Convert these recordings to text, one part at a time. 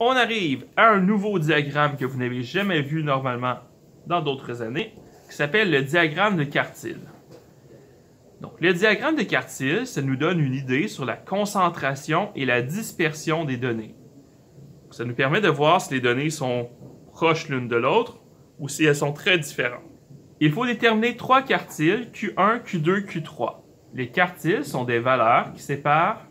on arrive à un nouveau diagramme que vous n'avez jamais vu normalement dans d'autres années, qui s'appelle le diagramme de quartile. Donc, le diagramme de quartile, ça nous donne une idée sur la concentration et la dispersion des données. Ça nous permet de voir si les données sont proches l'une de l'autre ou si elles sont très différentes. Il faut déterminer trois quartiles, Q1, Q2, Q3. Les quartiles sont des valeurs qui séparent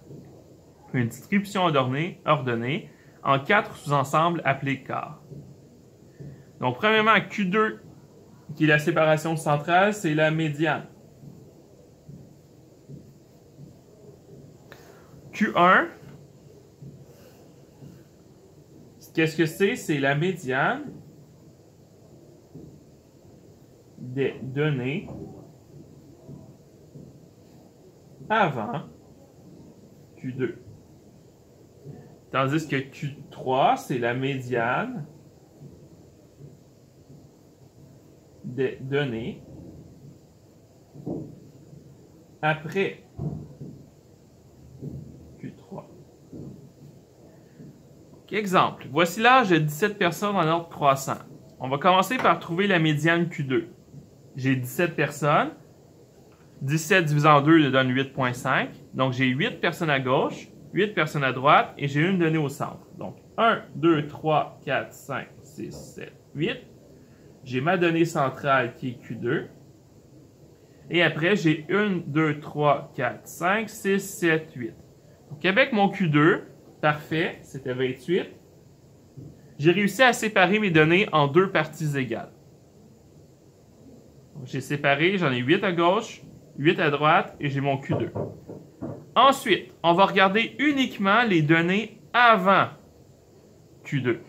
une distribution ordonnée en quatre sous-ensembles appelés quarts. Donc, premièrement, Q2, qui est la séparation centrale, c'est la médiane. Q1, qu'est-ce que c'est? C'est la médiane des données avant Q2. Tandis que Q3, c'est la médiane des données après Q3. Exemple, voici l'âge de 17 personnes en ordre croissant. On va commencer par trouver la médiane Q2. J'ai 17 personnes. 17 divisé en 2 donne 8,5. Donc, j'ai 8 personnes à gauche, 8 personnes à droite et j'ai une donnée au centre. Donc, 1, 2, 3, 4, 5, 6, 7, 8. J'ai ma donnée centrale qui est Q2. Et après, j'ai 1, 2, 3, 4, 5, 6, 7, 8. Donc, avec mon Q2, parfait, c'était 28. J'ai réussi à séparer mes données en deux parties égales. J'ai séparé, j'en ai 8 à gauche, 8 à droite et j'ai mon Q2. Ensuite, on va regarder uniquement les données avant Q2.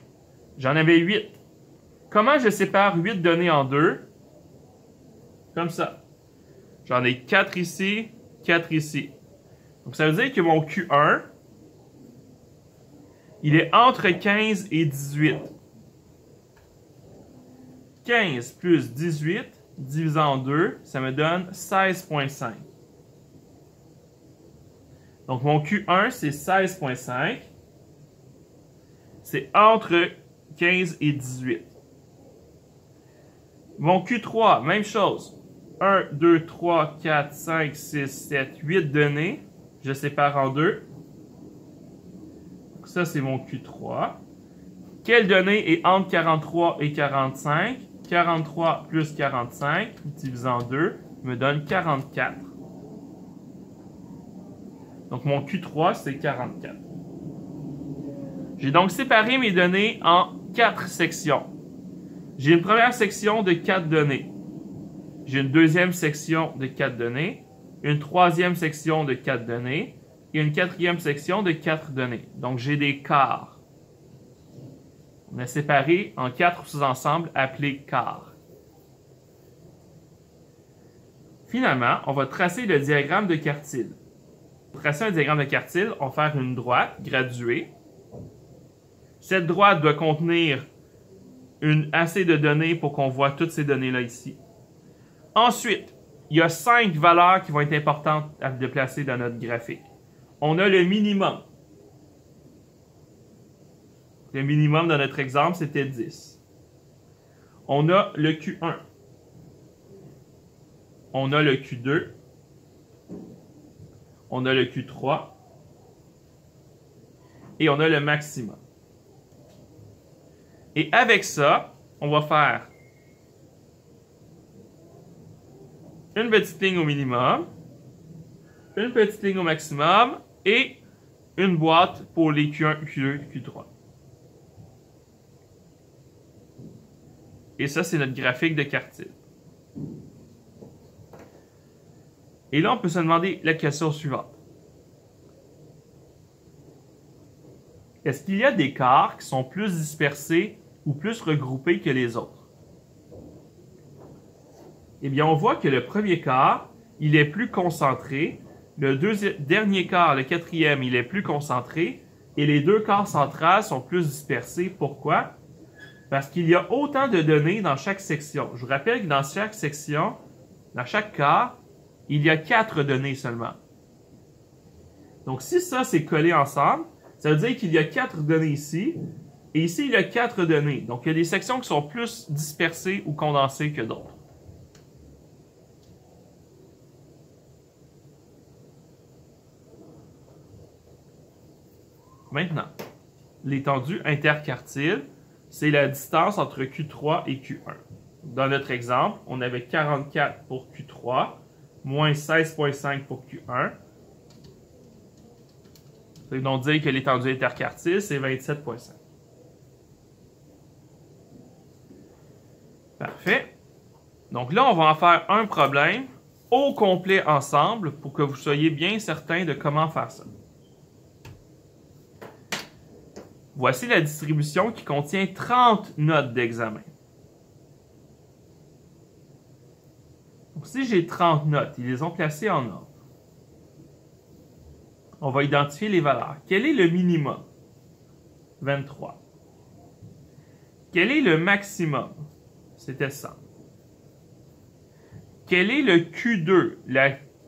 J'en avais 8. Comment je sépare 8 données en deux? Comme ça. J'en ai 4 ici, 4 ici. Donc, ça veut dire que mon Q1, il est entre 15 et 18. 15 plus 18 divisé en 2, ça me donne 16,5. Donc, mon Q1, c'est 16,5. C'est entre 15 et 18. Mon Q3, même chose. 1, 2, 3, 4, 5, 6, 7, 8 données. Je sépare en deux. Ça, c'est mon Q3. Quelle donnée est entre 43 et 45? 43 plus 45 divisé en 2 me donne 44. Donc, mon Q3, c'est 44. J'ai donc séparé mes données en 4 sections. J'ai une première section de 4 données. J'ai une deuxième section de 4 données. Une troisième section de 4 données. Et une quatrième section de 4 données. Donc, j'ai des quarts. On a séparé en 4 sous-ensembles appelés quarts. Finalement, on va tracer le diagramme de quartile. Pour tracer un diagramme de quartile, on va faire une droite graduée. Cette droite doit contenir assez de données pour qu'on voit toutes ces données-là ici. Ensuite, il y a 5 valeurs qui vont être importantes à déplacer dans notre graphique. On a le minimum. Le minimum dans notre exemple, c'était 10. On a le Q1. On a le Q2. On a le Q3. Et on a le maximum. Et avec ça, on va faire une petite ligne au minimum, une petite ligne au maximum et une boîte pour les Q1, Q2, Q3. Et ça, c'est notre graphique de quartile. Et là, on peut se demander la question suivante. Est-ce qu'il y a des quarts qui sont plus dispersés ou plus regroupés que les autres? Eh bien, on voit que le premier quart, il est plus concentré. Le dernier quart, le quatrième, il est plus concentré. Et les deux quarts centrales sont plus dispersés. Pourquoi? Parce qu'il y a autant de données dans chaque section. Je vous rappelle que dans chaque section, dans chaque quart, il y a 4 données seulement. Donc, si ça, c'est collé ensemble, ça veut dire qu'il y a 4 données ici Et ici, il y a 4 données. Donc, il y a des sections qui sont plus dispersées ou condensées que d'autres. Maintenant, l'étendue interquartile, c'est la distance entre Q3 et Q1. Dans notre exemple, on avait 44 pour Q3, moins 16,5 pour Q1. Ça veut donc dire que l'étendue interquartile, c'est 27,5. Parfait. Donc là, on va en faire un problème au complet ensemble pour que vous soyez bien certains de comment faire ça. Voici la distribution qui contient 30 notes d'examen. Donc, si j'ai 30 notes, ils les ont placées en ordre. On va identifier les valeurs. Quel est le minimum? 23. Quel est le maximum? C'était 100. Quel est le Q2,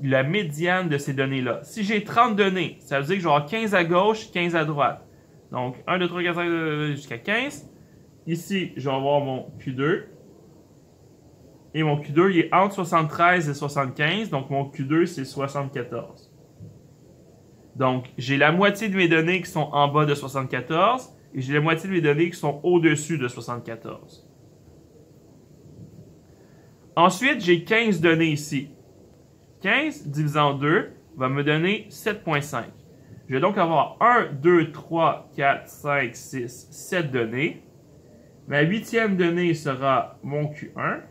la médiane de ces données-là? Si j'ai 30 données, ça veut dire que je vais avoir 15 à gauche, 15 à droite. Donc, 1, 2, 3, 4, 5, jusqu'à 15. Ici, je vais avoir mon Q2. Et mon Q2, il est entre 73 et 75. Donc, mon Q2, c'est 74. Donc, j'ai la moitié de mes données qui sont en bas de 74. Et j'ai la moitié de mes données qui sont au-dessus de 74. Ensuite, j'ai 15 données ici. 15 divisé en 2 va me donner 7,5. Je vais donc avoir 1, 2, 3, 4, 5, 6, 7 données. Ma 8e donnée sera mon Q1.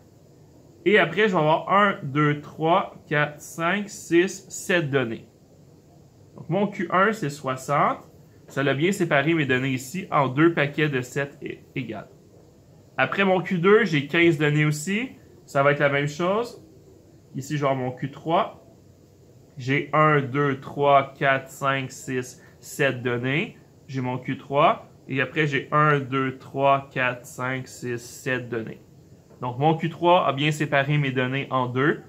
Et après, je vais avoir 1, 2, 3, 4, 5, 6, 7 données. Donc, mon Q1, c'est 60. Ça a bien séparé mes données ici en deux paquets de 7 égales. Après mon Q2, j'ai 15 données aussi. Ça va être la même chose. Ici, je vais avoir mon Q3. J'ai 1, 2, 3, 4, 5, 6, 7 données. J'ai mon Q3. Et après, j'ai 1, 2, 3, 4, 5, 6, 7 données. Donc, mon Q3 a bien séparé mes données en deux.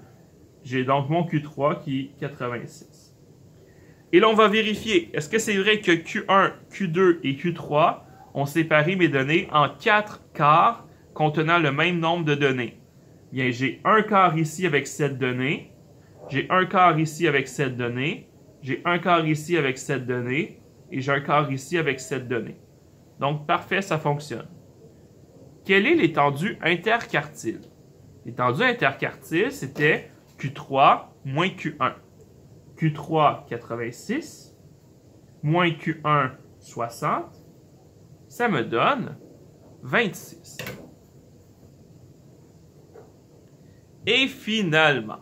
J'ai donc mon Q3 qui est 86. Et là, on va vérifier. Est-ce que c'est vrai que Q1, Q2 et Q3 ont séparé mes données en 4 quarts contenant le même nombre de données? Bien, j'ai un quart ici avec 7 données. J'ai un quart ici avec 7 données. J'ai un quart ici avec 7 données. Et j'ai un quart ici avec 7 données. Donc, parfait, ça fonctionne. Quelle est l'étendue interquartile? L'étendue interquartile, c'était Q3 moins Q1. Q3, 86, moins Q1, 60. Ça me donne 26. Et finalement,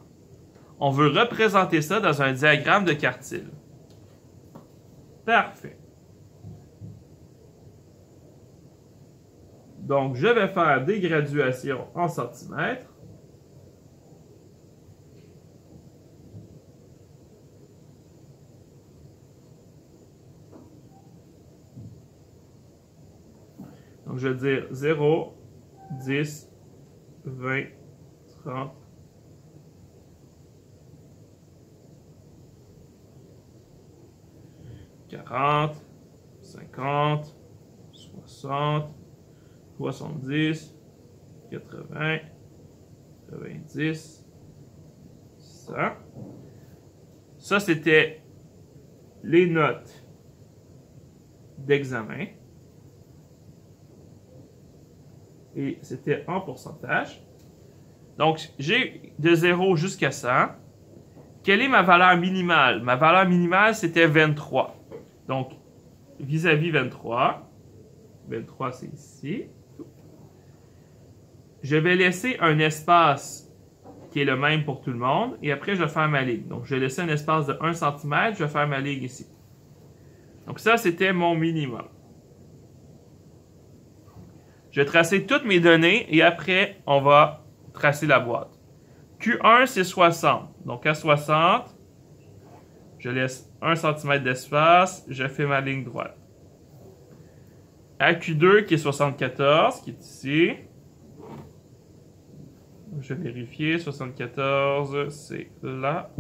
on veut représenter ça dans un diagramme de quartile. Parfait. Donc, je vais faire des graduations en centimètres. Donc, je vais dire 0, 10, 20, 30, 40, 50, 60, 70, 80, 90, 100. Ça, c'était les notes d'examen. Et c'était en pourcentage. Donc, j'ai de 0 jusqu'à 100. Quelle est ma valeur minimale? Ma valeur minimale, c'était 23. Donc, vis-à-vis 23. 23, c'est ici. Je vais laisser un espace qui est le même pour tout le monde. Et après, je vais faire ma ligne. Donc, je vais laisser un espace de 1 cm. Je vais faire ma ligne ici. Donc, ça, c'était mon minimum. Je vais tracer toutes mes données et après, on va tracer la boîte. Q1, c'est 60. Donc, à 60, je laisse 1 cm d'espace. Je fais ma ligne droite. À Q2, qui est 74, qui est ici. Je vais vérifier. 74, c'est là.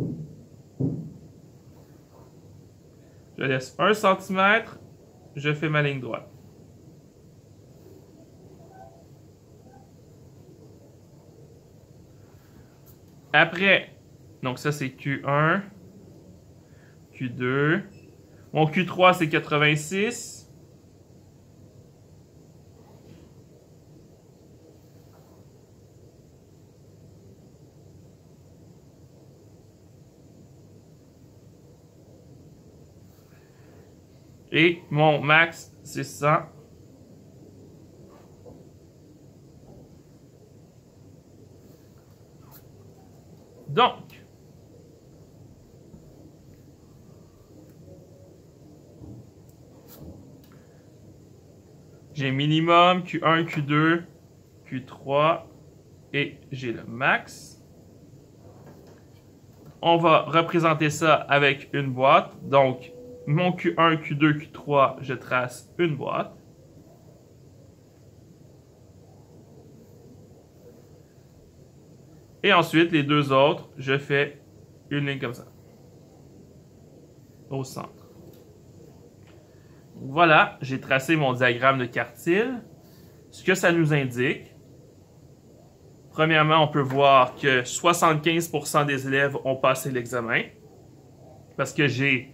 Je laisse 1 cm. Je fais ma ligne droite. Après, donc ça c'est Q1, Q2. Mon Q3 c'est 86. Et mon max, c'est 100. Donc, j'ai minimum, Q1, Q2, Q3 et j'ai le max. On va représenter ça avec une boîte. Donc, mon Q1, Q2, Q3, je trace une boîte. Et ensuite, les deux autres, je fais une ligne comme ça. Au centre. Voilà, j'ai tracé mon diagramme de quartile. Ce que ça nous indique, premièrement, on peut voir que 75% des élèves ont passé l'examen. Parce que j'ai...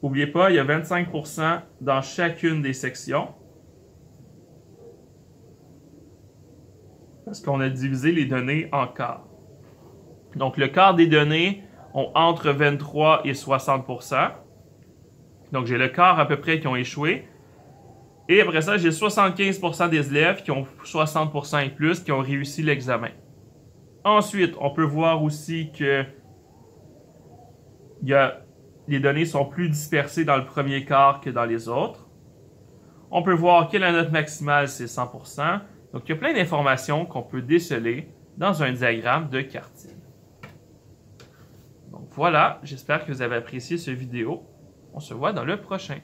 N'oubliez pas, il y a 25% dans chacune des sections. Parce qu'on a divisé les données en quarts. Donc, le quart des données ont entre 23 et 60%. Donc, j'ai le quart à peu près qui ont échoué. Et après ça, j'ai 75% des élèves qui ont 60% et plus qui ont réussi l'examen. Ensuite, on peut voir aussi que les données sont plus dispersées dans le premier quart que dans les autres. On peut voir que la note maximale, c'est 100%. Donc, il y a plein d'informations qu'on peut déceler dans un diagramme de quartile. Donc voilà, j'espère que vous avez apprécié cette vidéo. On se voit dans le prochain.